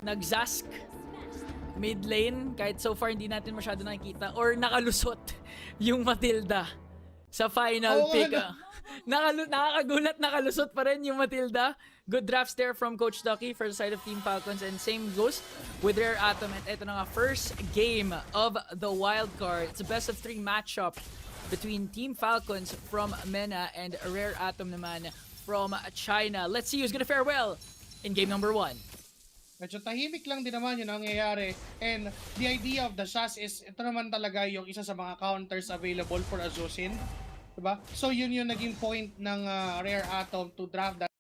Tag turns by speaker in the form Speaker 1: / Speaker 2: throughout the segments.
Speaker 1: nagzask mid lane kahit so far hindi natin masyado nakikita or nakalusot yung Matilda sa final pick. Nakakagulat, nakalusot pa rin yung Matilda. Good drafts there from Coach Ducky for the side of Team Falcons, and same goes with Rare Atom. At ito na nga, first game of the wild card. It's a best of 3 matchup between Team Falcons from MENA and Rare Atom naman from China. Let's see who's gonna fare well in game number 1.
Speaker 2: Medyo tahimik lang din naman yun ang nangyayari. And the idea of the Shaz is, ito naman talaga yung isa sa mga counters available for Azusin. Diba? So yun yung naging point ng Rare Atom to draft that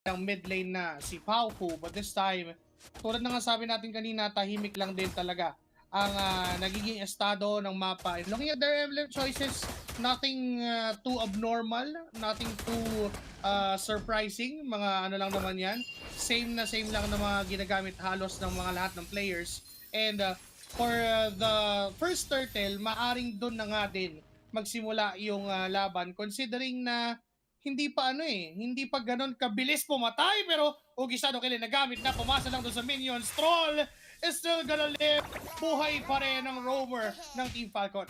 Speaker 2: ng mid lane na si Paufu. But this time, tulad na nga sabi natin kanina, tahimik lang din talaga ang nagiging estado ng mapa. And looking at their emblem choices, nothing too abnormal, nothing too surprising. Mga ano lang naman yan. Same lang na mga ginagamit halos ng mga lahat ng players. And for the first turtle, maaring doon na nga din magsimula yung laban. Considering na hindi pa hindi pa ganun kabilis pumatay, pero Ugisado Kill nagamit na, pumasa lang doon sa minions. Troll is still gonna live. Buhay pa rin ang rover ng Team Falcon.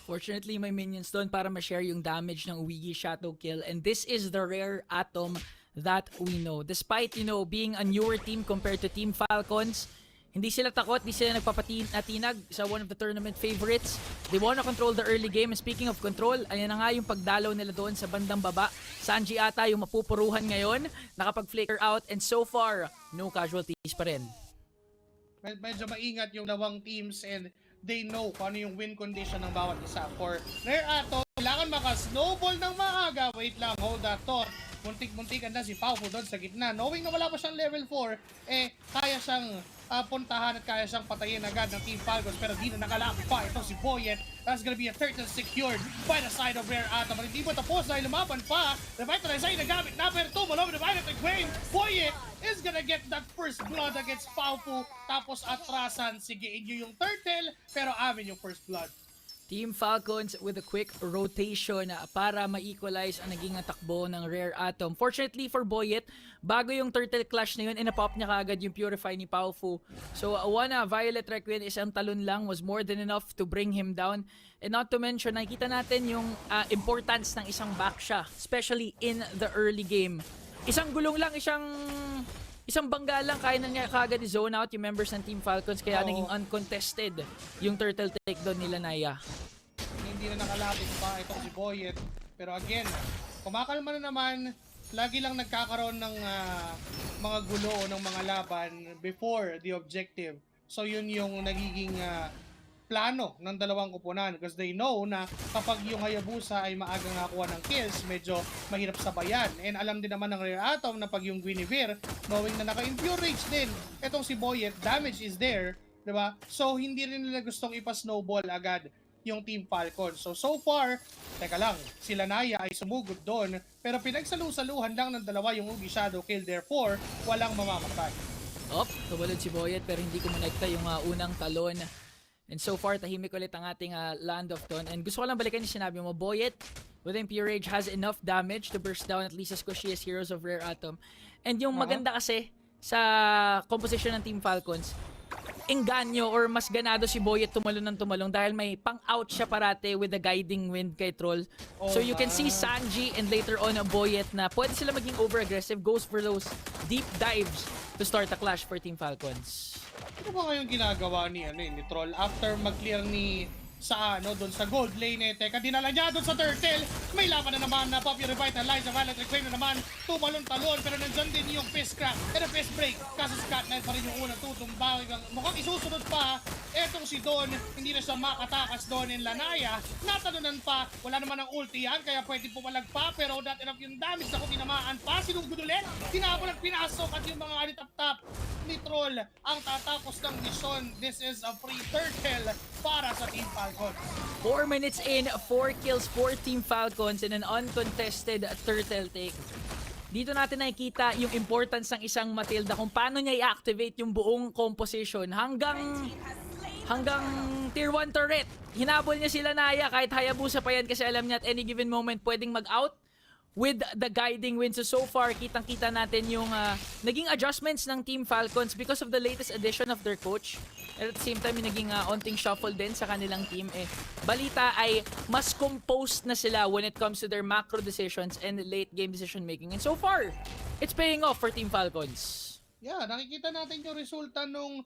Speaker 1: Fortunately, may minions doon para ma-share yung damage ng Wiggy Shadow Kill, and this is the Rare Atom that we know. Despite, being a newer team compared to Team Falcons, hindi sila takot, hindi sila nagpapatinag sa one of the tournament favorites. They wanna control the early game. And speaking of control, ayan na nga yung pagdalaw nila doon sa bandang baba. Sanji ata yung mapupuruhan ngayon, nakapag-flicker out, and so far, no casualties pa rin.
Speaker 2: Medyo maingat yung dalawang teams, and they know kung ano yung win condition ng bawat isa. For Rare Atom, kailangan maka-snowball ng maaga. Wait lang, hold that thought. Muntik-muntikan na si Paufu doon sa gitna. Knowing na wala pa siyang level 4, kaya siyang puntahan at kaya siyang patayin agad ng Team Falcons, pero di na nakalapit pa ito si Boyet. That's gonna be a turtle secured by the side of Rare Atom. At hindi mo tapos dahil lumaban pa. Revitalize ay nagamit na, pero tumulong Revitalize the Queen. Boyet is gonna get that first blood against Paufu. Tapos atrasan, sige, inyo yung turtle, pero amin yung first blood.
Speaker 1: Team Falcons with a quick rotation para ma-equalize ang naging takbo ng Rare Atom. Fortunately for Boyet, bago yung Turtle Clash na yun, inapop niya kaagad yung Purify ni Paufu. So, Violet Requiem, isang talon lang was more than enough to bring him down. And not to mention, nakikita natin yung importance ng isang backsha, especially in the early game. Isang gulong lang, isang bangga lang, kaya na niya kagad i-zone out yung members ng Team Falcons, kaya naging uncontested yung turtle takedown nila Naya.
Speaker 2: Hindi na nakalapit pa itong si Boyet. Pero again, kumakalma na naman, lagi lang nagkakaroon ng mga gulo o ng mga laban before the objective. So yun yung nagiging plano ng dalawang kupunan, because they know na kapag yung Hayabusa ay maagang nakakuha ng kills, medyo mahirap sabayan. And alam din naman ng Rare Atom na pag yung Guinevere, knowing na naka-impure rage din etong si Boyet, damage is there, diba? So hindi rin nila gustong ipa-snowball agad yung Team Falcon. So far, teka lang, sila Naya ay sumugod doon, pero pinagsalu-saluhan lang ng dalawa yung Ugi Shadow Kill, therefore walang mamamatay.
Speaker 1: Tumalon si Boyet, pero hindi kumonekta yung unang talon. And so far, tahimik ulit ang ating Land of Dawn. And gusto ko lang balikan yung sinabi mo, Boyet with Impure Rage has enough damage to burst down at least as squishiest heroes of Rare Atom. And yung maganda kasi sa composition ng Team Falcons, engganyo or mas ganado si Boyet tumalon ng tumalong dahil may pang-out siya parate with the guiding wind kay Troll. So you can see Sanji and later on Boyet na pwede sila maging over-aggressive, goes for those deep dives to start a clash for Team Falcons.
Speaker 2: Ano ba ngayon ginagawa ni Troll after mag-clear ni doon sa gold lane? Teka, dinala niya doon sa turtle. May laban na naman na Poppy Revitalize. Violet Requiem na naman. Tumalon-talon, pero nandyan din yung fist crack and a fist break. Kaso Scott Knight pa rin yung unang tutumba. Mukhang isusunod pa. Etong si Don, hindi na siya makatakas doon in Lanaya. Natalunan pa. Wala naman ang ulti yan, kaya pwede pumalag pa. Pero that enough yung damage na kung tinamaan pa. Sinugod ulit. Tinapon at pinasok at yung mga alitap-tap ni Troll ang tatapos ng mission. This is a free turtle para sa Team Falcons.
Speaker 1: 4 minutes in, 4 kills for Team Falcons in an uncontested turtle take. Dito natin nakikita yung importance ng isang Matilda, kung paano niya i-activate yung buong composition hanggang tier 1 turret. Hinabol niya sila Naya kahit Hayabusa pa yan, kasi alam niya at any given moment pwedeng mag-out with the guiding win. So far, kitang-kita natin yung naging adjustments ng Team Falcons because of the latest addition of their coach. At the same time, yung naging onting shuffle din sa kanilang team. Balita ay mas composed na sila when it comes to their macro decisions and late game decision making. And so far, it's paying off for Team Falcons.
Speaker 2: Yeah, nakikita natin yung resulta nung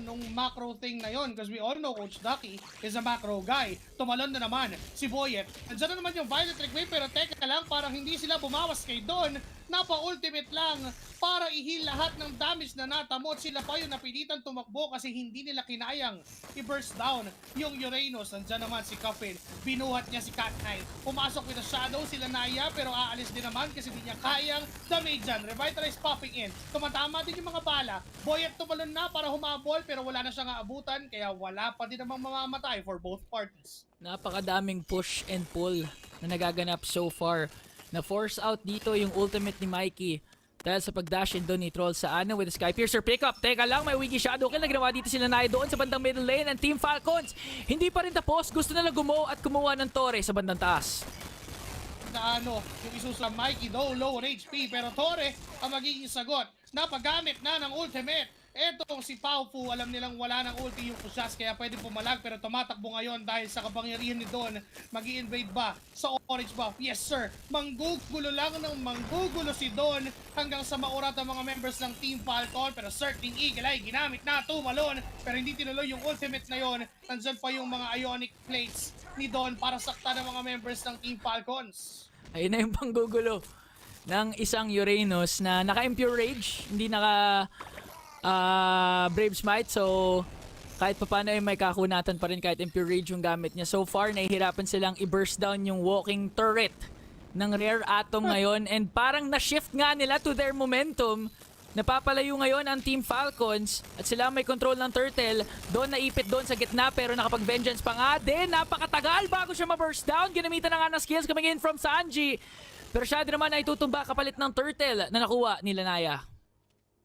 Speaker 2: nung macro thing na yon, because we all know Coach Ducky is a macro guy. Tumalon na naman si Boyet. Nandiyan na naman yung Violet Reclame, pero teka lang, parang hindi sila bumawas kay Don. Napa-ultimate lang para i-heal lahat ng damage na natamot. Sila pa yung napilitan tumakbo kasi hindi nila kinayang i-burst down yung Uranus. Nandiyan naman si Coffin. Binuhat niya si Cat9. Pumasok with a shadow sila Naya, pero aalis din naman kasi hindi niya kayang damage dyan. Revitalize popping in. Tumatama din yung mga bala. Boyet tumalon na para humabol, pero wala na siyang aabutan, kaya wala pa din namang mamamatay for both parties.
Speaker 1: Napakadaming push and pull na nagaganap so far. Na-force out dito yung ultimate ni Mikey dahil sa pag-dash in doon ni Troll sa Ana with the Skypiercer pickup. Teka lang, may Wiggy Shadow kill na ginawa dito sila Naya doon sa bandang middle lane and Team Falcons. Hindi pa rin tapos. Gusto nila gumo at kumuha ng Torre sa bandang taas.
Speaker 2: Na yung isusa Mikey, though low on HP, pero Torre ang magiging sagot. Napagamit na ng ultimate. Etong si Paufu, alam nilang wala ng ulti yung Kusyas, kaya pwede pumalag, pero tumatakbo ngayon dahil sa kapangyarihan ni Don. Mag-i-invade ba sa orange buff? Yes sir, manggugulo lang ng manggugulo si Don hanggang sa maurat ang mga members ng Team Falcon, pero Circling Eagle ay ginamit na, tumalon, pero hindi tinuloy yung ultimate na yon. Nandyan pa yung mga Ionic Plates ni Don para sakta ng mga members ng Team Falcons.
Speaker 1: Ayun na yung panggugulo ng isang Uranus na naka-Impure Rage, hindi naka Brave Smite, so kahit paano ay may kakunatan pa rin kahit Impure Rage yung gamit niya. So far, nahihirapan silang i-burst down yung walking turret ng Rare Atom ngayon, and parang na-shift nga nila to their momentum. Napapalayo ngayon ang Team Falcons at sila may control ng turtle. Doon naipit doon sa gitna, pero nakapag-vengeance pa nga din. Napakatagal bago siya ma-burst down. Ginamitan na nga ng skills coming in from Sanji. Pero siya din naman ay tutumba kapalit ng turtle na nakuha nila Naya.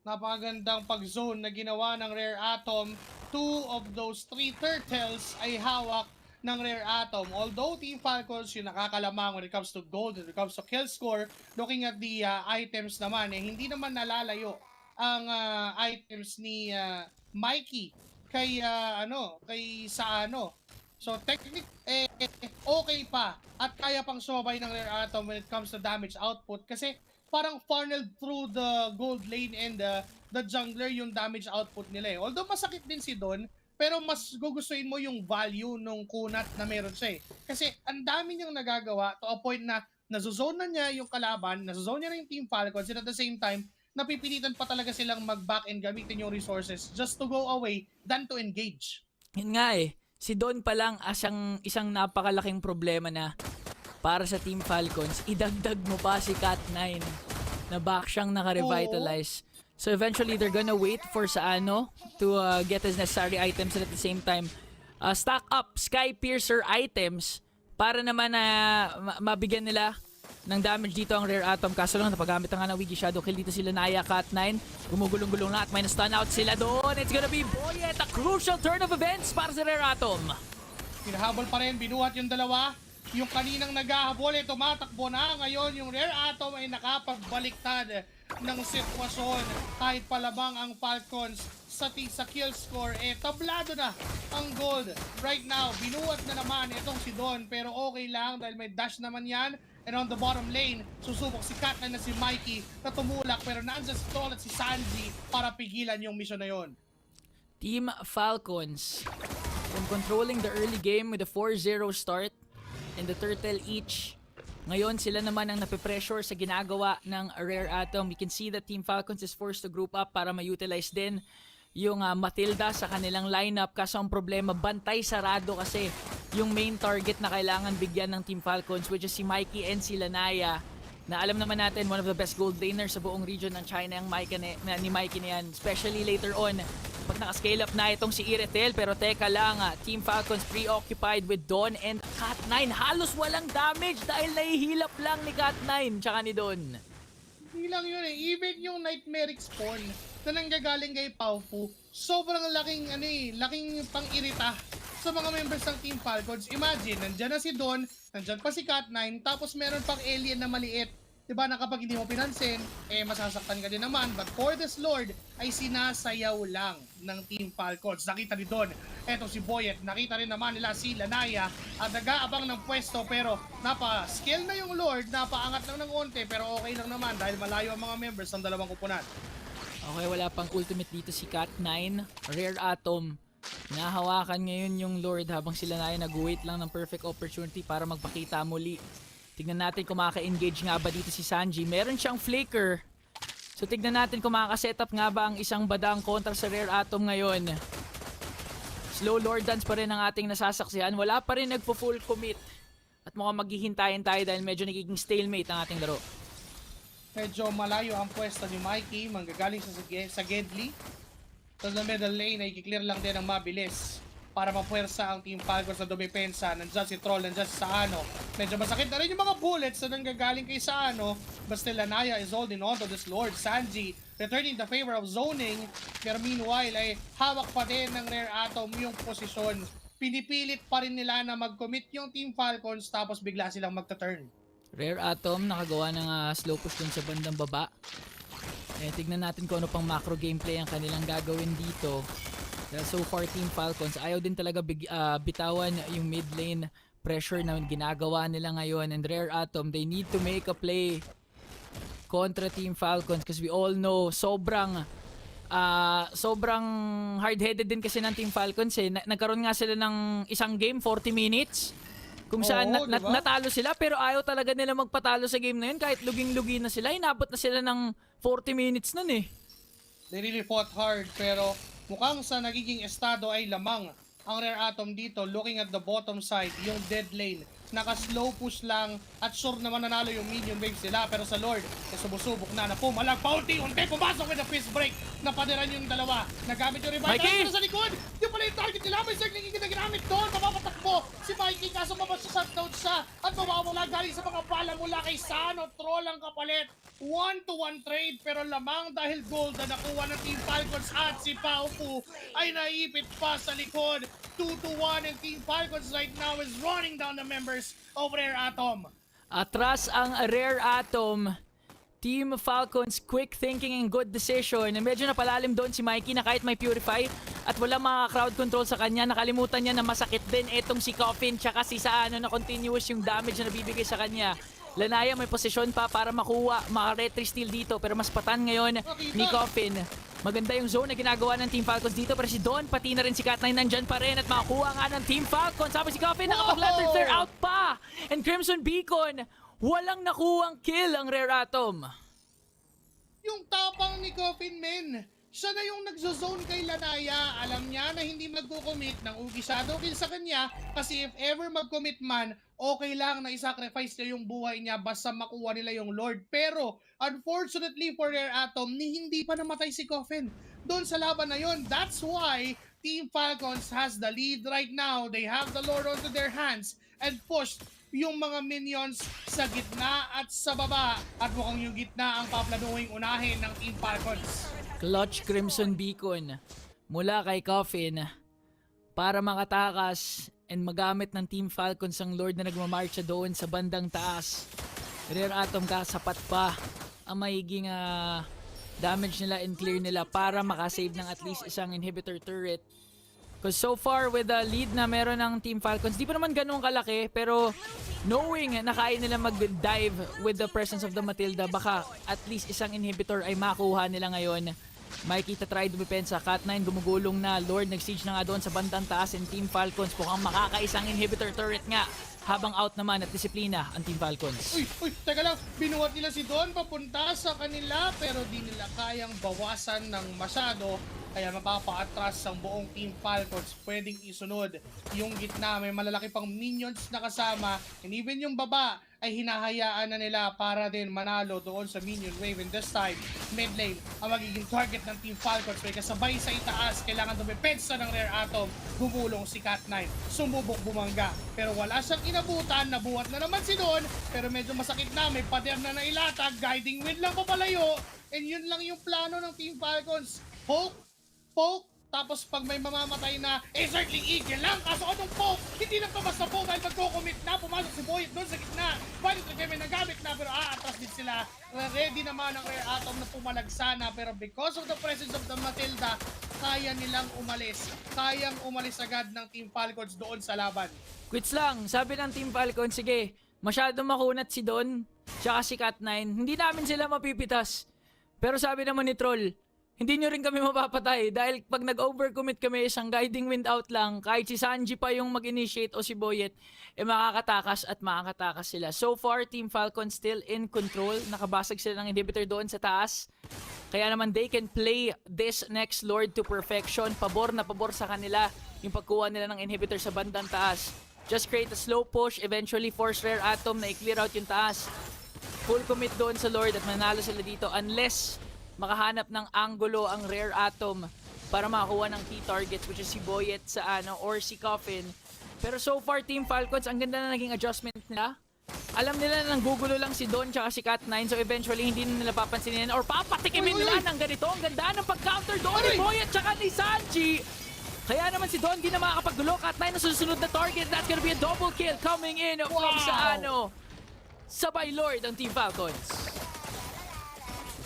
Speaker 2: Napakagandang pag-zone na ginawa ng Rare Atom. 2 of those 3 turtles ay hawak ng Rare Atom. Although Team Falcons yung nakakalamang when it comes to gold, when it comes to kill score, looking at the items naman, hindi naman nalalayo ang items ni Mikey kay Saano. So technically, okay pa at kaya pang sumabay ng Rare Atom when it comes to damage output kasi parang funneled through the gold lane and the jungler yung damage output nila. Although masakit din si Don, pero mas gugustuhin mo yung value nung kunat na meron siya. Kasi ang dami niyang nagagawa to a point na nazozone na niya yung kalaban, nazozone niya na yung Team Falcons, and at the same time, napipilitan pa talaga silang mag-back and gamitin yung resources just to go away than to engage.
Speaker 1: Yun nga si Don pa lang isang napakalaking problema na para sa Team Falcons, idagdag mo pa si Cat9 na back siyang naka-revitalize. So eventually, they're gonna wait for Saano to get his necessary items and at the same time, stack up Skypiercer items para naman na mabigyan nila ng damage dito ang Rare Atom. Kaso lang, napagamit na nga ng Wiggy Shadow Kill dito sila Naya, Cat9. Gumugulong-gulong na at may na-stun out sila doon. It's gonna be Boyet, a crucial turn of events para sa Rare Atom.
Speaker 2: Pinahabol pa rin, binuhat yung dalawa. Yung kaninang naghahabol ay tumatakbo na. Ngayon, yung Rare Atom ay nakapagbaliktad ng sitwasyon. Kahit palabang ang Falcons sa kill score, tablado na ang gold. Right now, binuhat na naman itong si Don. Pero okay lang dahil may dash naman yan. And on the bottom lane, susubok si Cat9 na si Mikey na tumulak. Pero nandyan si Troll at si Sanji para pigilan yung mission na yon.
Speaker 1: Team Falcons, from controlling the early game with a 4-0 start, and the turtle each. Ngayon sila naman ang nape-pressure sa ginagawa ng Rare Atom. We can see that Team Falcons is forced to group up para ma-utilize din yung Matilda sa kanilang lineup. Kaso ang problema, bantay sarado kasi yung main target na kailangan bigyan ng Team Falcons, which is si Mikey and si Lanaya, na alam naman natin one of the best gold laners sa buong region ng China ang ni Mikey na yan. Especially later on pag naka-scale up na itong si Iretel. Pero teka lang, Team Falcons preoccupied with Don and Cat9. Halos walang damage dahil nahihilap lang ni Cat9 tsaka ni Don.
Speaker 2: Hindi lang yun even yung Nightmaric Spawn na nanggagaling kay Paufu, sobrang laking pang-irita sa mga members ng Team Falcons. Imagine, nandyan na si Don, nandyan pa si Cat9, tapos meron pang alien na maliit. Diba na kapag hindi mo pinansin, masasaktan ka din naman. But for this Lord, ay sinasayaw lang ng Team Falcons. Nakita ni Don, eto si Boyet, nakita rin naman nila si Lanaya at nag-aabang ng pwesto pero napa-skill na yung Lord, napaangat lang ng onte pero okay lang naman dahil malayo ang mga members ng dalawang kupunan.
Speaker 1: Okay, wala pang ultimate dito si Cat9. Rare Atom. Nahawakan ngayon yung Lord habang sila na ay nag-wait lang ng perfect opportunity para magpakita muli. Tignan natin kung makaka-engage nga ba dito si Sanji. Meron siyang flicker. So tignan natin kung makaka-setup nga ba ang isang badang kontra sa Rare Atom ngayon. Slow Lord Dance pa rin ang ating nasasaksihan. Wala pa rin nagpo-full commit. At mukhang maghihintayin tayo dahil medyo nagiging stalemate ang ating laro.
Speaker 2: Medyo malayo ang pwesto ni Mikey, manggagaling sa Gedli. Sa middle lane ay kiklear lang din ang mabilis para mapuwersa ang Team Falcons na dumipensa. Nandyan si Troll, nandyan si Saano. Medyo masakit na rin yung mga bullets na nanggagaling kay Saano. Basta Lanaya is holding on to this Lord. Sanji returning the favor of zoning. Pero meanwhile ay hawak pa din ng Rare Atom yung posisyon. Pinipilit pa rin nila na mag-commit yung Team Falcons tapos bigla silang magta-turn.
Speaker 1: Rare Atom nakagawa ng slow push dun sa bandang baba. Tignan natin kung ano pang macro gameplay ang kanilang gagawin dito. Dahil so far Team Falcons ayaw din talaga bitawan yung mid lane pressure na ginagawa nila ngayon. And Rare Atom, they need to make a play kontra Team Falcons because we all know sobrang hard-headed din kasi ng Team Falcons nagkaroon nga sila ng isang game 40 minutes kung saan
Speaker 2: diba?
Speaker 1: natalo sila pero ayaw talaga nila magpatalo sa game na yun kahit luging-lugi na sila. Inabot na sila ng 40 minutes nun eh.
Speaker 2: They really fought hard pero mukhang sa nagiging estado ay lamang ang Rare Atom dito. Looking at the bottom side, yung dead lane, naka-slow push lang at sure naman nanalo yung minion waves nila. Pero sa Lord, sumubok na pumalag paunti-unti, pumasok with a fist break. Napadiran yung dalawa. Nagamit yung revive.
Speaker 1: Mikey!
Speaker 2: Sa likod! Yung pala yung target nila. May circling na ginamit doon. Mapapatakbo si Mikey kaso mapasashoutdown siya at mawawala galing sa mga bala mula kay Sano. Troll ang kapalit. 1-to-1 trade pero lamang dahil gold na nakuha ng Team Falcons at si Paupu ay naipit pa sa likod. 2-to-1 and Team Falcons right now is running down the members of Rare Atom.
Speaker 1: Atras ang Rare Atom. Team Falcons, quick thinking and good decision. Medyo napalalim doon si Mikey na kahit may Purify at wala mga crowd control sa kanya. Nakalimutan niya na masakit din itong si Coffin tsaka si Saano na continuous yung damage na nabibigay sa kanya. Lanaya may posisyon pa para makuha, maka-retry steal dito pero mas patan ngayon ni Coffin. Maganda yung zone na ginagawa ng Team Falcons dito pero si Don pati na rin si Cat9 nandyan pa rin at makakuha nga ng Team Falcons. Sabi si Coffin nakapag-lantern flare out pa and Crimson Beacon. Walang nakuhang kill ang Rare Atom.
Speaker 2: Yung tapang ni Coffin, men. Siya na yung nagzo-zone kay Lanaya. Alam niya na hindi magko-commit ng Ugi Shadow Kill sa kanya kasi if ever mag-commit man, okay lang na isacrifice niya yung buhay niya basta makuha nila yung Lord. Pero unfortunately for Rare Atom, hindi pa namatay si Coffin doon sa laban na yon. That's why Team Falcons has the lead right now. They have the Lord onto their hands and pushed yung mga minions sa gitna at sa baba. At mukhang yung gitna ang paplanuhing unahin ng Team Falcons.
Speaker 1: Clutch Crimson Beacon mula kay Coffin para makatakas and magamit ng Team Falcons ang Lord na nagmamarcha doon sa bandang taas. Rare Atom kasapat pa ang magiging damage nila and clear nila para makasave ng at least isang inhibitor turret. Because so far with the lead na meron ng Team Falcons, di pa naman ganun kalaki pero knowing na kaya nila mag-dive with the presence of the Matilda, baka at least isang inhibitor ay makuha nila ngayon. Mikey try dumipensa, Cat9 gumugulong na, Lord nag-siege na nga doon sa bandang taas and Team Falcons mukhang makakaisang inhibitor turret nga. Habang out naman at disiplina ang Team Falcons.
Speaker 2: Uy, teka lang, binuhat nila si Don papunta sa kanila pero di nila kayang bawasan ng masyado. Kaya mapapa-atras ang buong Team Falcons. Pwedeng isunod yung gitna. May malalaki pang minions na kasama. And even yung baba ay hinahayaan na nila para din manalo doon sa minion wave. And this time, mid lane ang magiging target ng Team Falcons. May kasabay sa itaas. Kailangan dumipensa ng Rare Atom. Gumulong si Cat9. Sumubok bumangga. Pero wala siyang inabutan. Nabuhat na naman si Don. Pero medyo masakit na. May pader na nailatag. Guiding wind lang papalayo. And yun lang yung plano ng Team Falcons. Poke, Tapos pag may mamamatay na, Circling Eagle lang. Kaso anong poke? Hindi lang to basta poke dahil magko-commit na. Pumasok si Boyet doon sa gitna. Balik na may nagamit na pero aatras din sila. Ready naman ang Rare Atom na pumalagsa na. Pero because of the presence of the Matilda, kaya nilang umalis. Kayang umalis agad ng Team Falcons doon sa laban.
Speaker 1: Quits lang. Sabi ng Team Falcon, sige, masyadong makunat si Don, tsaka si Cat9. Hindi namin sila mapipitas. Pero sabi naman ni Troll, hindi nyo rin kami mapapatay dahil pag nag-overcommit kami isang guiding wind out lang, kahit si Sanji pa yung mag-initiate o si Boyet, makakatakas at makakatakas sila. So far, Team Falcon still in control. Nakabasag sila ng inhibitor doon sa taas. Kaya naman they can play this next Lord to perfection. Pabor na pabor sa kanila yung pagkuha nila ng inhibitor sa bandang taas. Just create a slow push, eventually force Rare Atom na i-clear out yung taas. Full commit doon sa Lord at manalo sila dito unless makahanap ng angulo ang Rare Atom para makakuha ng key targets which is si Boyet sa or si Coffin. Pero so far Team Falcons, ang ganda na naging adjustment nila. Alam nila na nanggugulo lang si Don tsaka si Cat9 so eventually hindi nila papansinin or papatikimin nila ng ganito. Ang ganda ng pag-counter doon ni Boyet tsaka ni Sanji. Kaya naman si Don di na makakapaggulo. Cat9 na susunod na target. That's gonna be a double kill coming in from sa sabay Lord ang Team Falcons.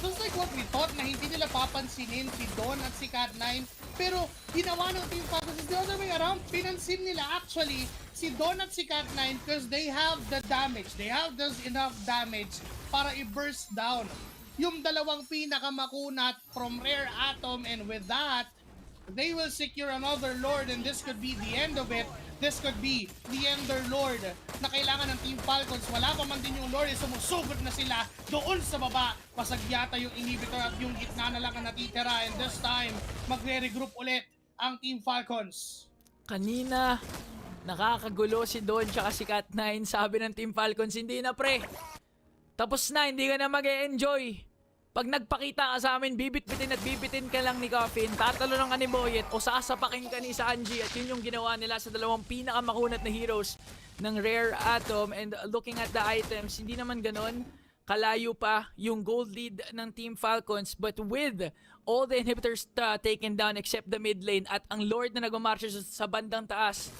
Speaker 2: Just like what we thought na hindi nila papansinin si Don at si Cat9. Pero ginawa ng Team Falcons is the other way around. Pinansin nila actually si Don at si Cat9 because they have the damage. They have just enough damage para i-burst down yung dalawang pinakamakunat from Rare Atom, and with that, they will secure another Lord, and this could be the end of it. This could be the Ender Lord na kailangan ng Team Falcons. Wala pa man din yung Lord, sumusugod na sila doon sa baba. Pasagyata yung inhibitor at yung gitna na lang ang natitira, and this time, magre-regroup ulit ang Team Falcons.
Speaker 1: Kanina, nakakagulo si Don tsaka si Cat9. Sabi ng Team Falcons, hindi na pre. Tapos na, hindi ka na mag-e-enjoy. Pag nagpakita ka sa amin, bibit-bitin at bibitin ka lang ni Coffin, tatalo ng ka ni Boyet o sasapakin ka ni Sanji, at yun yung ginawa nila sa dalawang pinakamakunat na heroes ng Rare Atom. And looking at the items, hindi naman ganon. Kalayo pa yung gold lead ng Team Falcons, but with all the inhibitors taken down except the mid lane at ang Lord na nagmamarch sa bandang taas,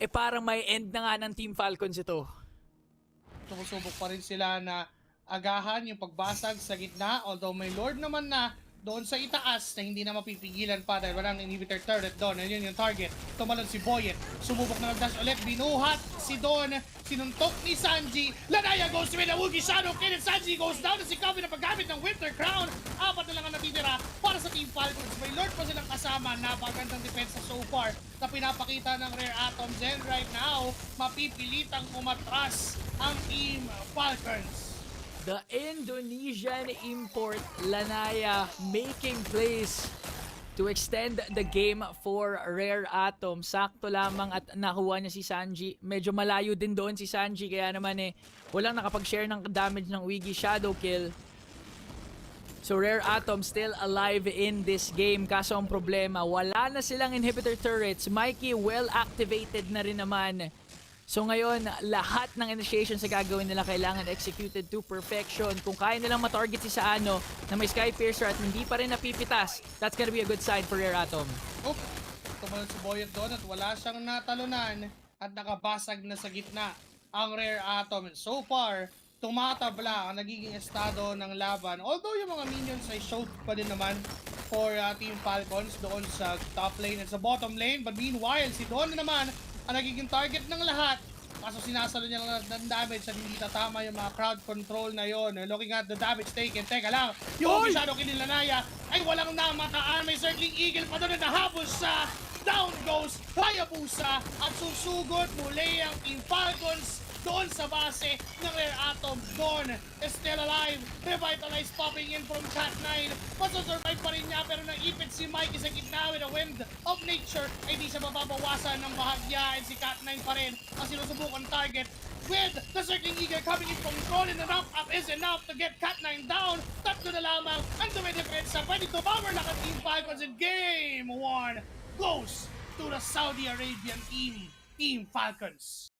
Speaker 1: parang may end na nga ng Team Falcons ito.
Speaker 2: Sumusubok pa rin sila na agahan yung pagbasag sa gitna, although may Lord naman na doon sa itaas na hindi na mapipigilan pa dahil walang inhibitor turret doon. And yun yung target. Tumalon si Boyet. Sumubok na nag-dash ulit. Binuhat si Don. Sinuntok ni Sanji. Lanaya goes with a Woogie Shadow Kill, and Sanji goes down. Si Coffin na paggamit ng Winter Crown. Apat na lang ang natitira para sa Team Falcons. May Lord pa silang kasama. Napagandang depensa so far na pinapakita ng Rare Atoms. And right now, mapipilitang umatras ang Team Falcons.
Speaker 1: The Indonesian import Lanaya making plays to extend the game for Rare Atom. Sakto lamang at nakuha niya si Sanji. Medyo malayo din doon si Sanji kaya naman walang nakapag-share ng damage ng Wiggy Shadow Kill. So Rare Atom still alive in this game. Kaso ang problema, wala na silang inhibitor turrets. Mikey well activated na rin naman. So ngayon, lahat ng initiation sa gagawin nila kailangan executed to perfection. Kung kaya nilang matarget si Saano na may Sky Piercer at hindi pa rin napipitas, that's gonna be a good sign for Rare Atom.
Speaker 2: Tumalon si Boyet doon at wala siyang natalunan at nakabasag na sa gitna ang Rare Atom. And so far, tumatabla ang nagiging estado ng laban. Although yung mga minions ay showed pa din naman for Team Falcons doon sa top lane at sa bottom lane. But meanwhile, si Don naman ang nagiging target ng lahat. Kaso sinasalo niya lang ng damage at hindi tatama yung mga crowd control na yon. Looking at the damage taken. Teka lang, yung Shadow Kill ni Lanaya ay walang namataan. May Circling Eagle pa doon na nahabos sa down goes Hayabusa at susugod muli ang Team Falcons doon sa base ng Rare Atom. Don is still alive. Revitalize popping in from Cat9. Masasurvive pa rin niya pero naipit si Mikey sa gitna with a Wind of Nature. Ay di siya mababawasan ng bahagya, and si Cat9 pa rin ang sinusubukan target with the Circling Eagle coming in from Tron, and the knock-up is enough to get Cat9 down. Tatlo na lamang ang dumidefensa. Pwede to power na ka Team Falcons, in Game 1 goes to the Saudi Arabian team, Team Falcons.